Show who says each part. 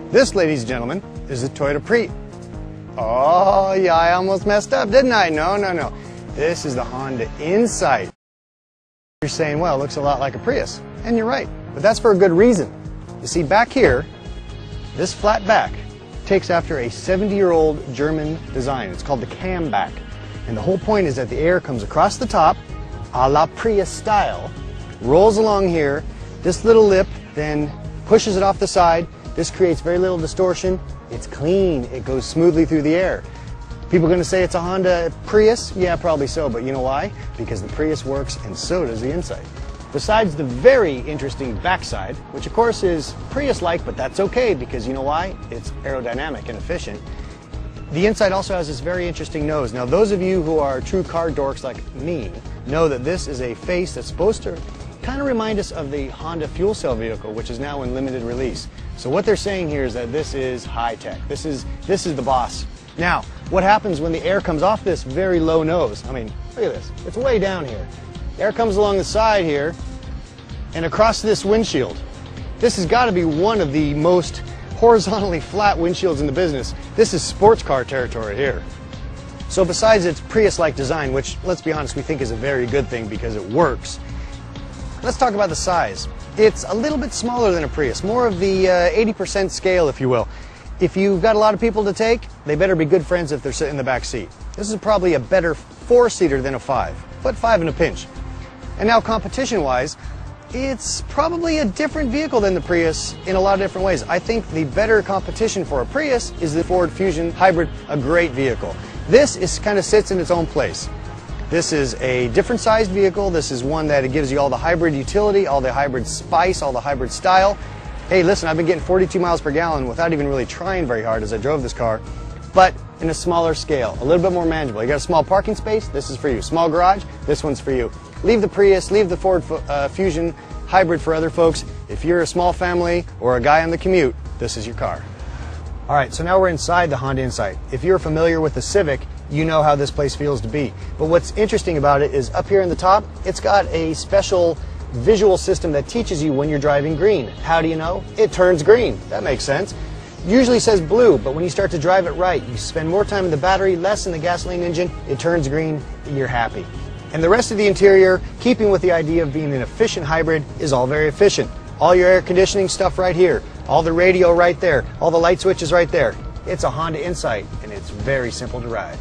Speaker 1: This, ladies and gentlemen, is the Toyota Prius. Oh, yeah, I almost messed up, didn't I? No. This is the Honda Insight. You're saying, well, it looks a lot like a Prius. And you're right, but that's for a good reason. You see, back here, this flat back takes after a 70-year-old German design. It's called the cam back. And the whole point is that the air comes across the top, a la Prius style, rolls along here. This little lip then pushes it off the side. This creates very little distortion. It's clean. It goes smoothly through the air. People are going to say it's a Honda Prius? Yeah, probably so, but you know why? Because the Prius works and so does the Insight. Besides the very interesting backside, which of course is Prius-like, but that's okay because you know why? It's aerodynamic and efficient. The Insight also has this very interesting nose. Now those of you who are true car dorks like me know that this is a face that's supposed to kind of remind us of the Honda fuel cell vehicle, which is now in limited release. So what they're saying here is that this is high-tech. This is the boss. Now, what happens when the air comes off this very low nose? I mean, look at this. It's way down here. Air comes along the side here and across this windshield. This has got to be one of the most horizontally flat windshields in the business. This is sports car territory here. So besides its Prius-like design, which, let's be honest, we think is a very good thing because it works, let's talk about the size. It's a little bit smaller than a Prius, more of the 80% scale, if you will. If you've got a lot of people to take, they better be good friends if they're sitting in the back seat. This is probably a better 4-seater than a 5, but 5 in a pinch. And now competition-wise, it's probably a different vehicle than the Prius in a lot of different ways. I think the better competition for a Prius is the Ford Fusion Hybrid, a great vehicle. This kind of sits in its own place. This is a different sized vehicle. This is one that it gives you all the hybrid utility, all the hybrid spice, all the hybrid style. Hey, listen, I've been getting 42 miles per gallon without even really trying very hard as I drove this car, but in a smaller scale, a little bit more manageable. You got a small parking space, this is for you. Small garage, this one's for you. Leave the Prius, leave the Ford Fusion Hybrid for other folks. If you're a small family or a guy on the commute, this is your car. All right, so now we're inside the Honda Insight. If you're familiar with the Civic, you know how this place feels to be. But what's interesting about it is up here in the top, it's got a special visual system that teaches you when you're driving green. How do you know? It turns green. That makes sense. Usually says blue, but when you start to drive it right, you spend more time in the battery, less in the gasoline engine, it turns green, you're happy. And the rest of the interior, keeping with the idea of being an efficient hybrid, is all very efficient. All your air conditioning stuff right here, all the radio right there, all the light switches right there. It's a Honda Insight, and it's very simple to ride.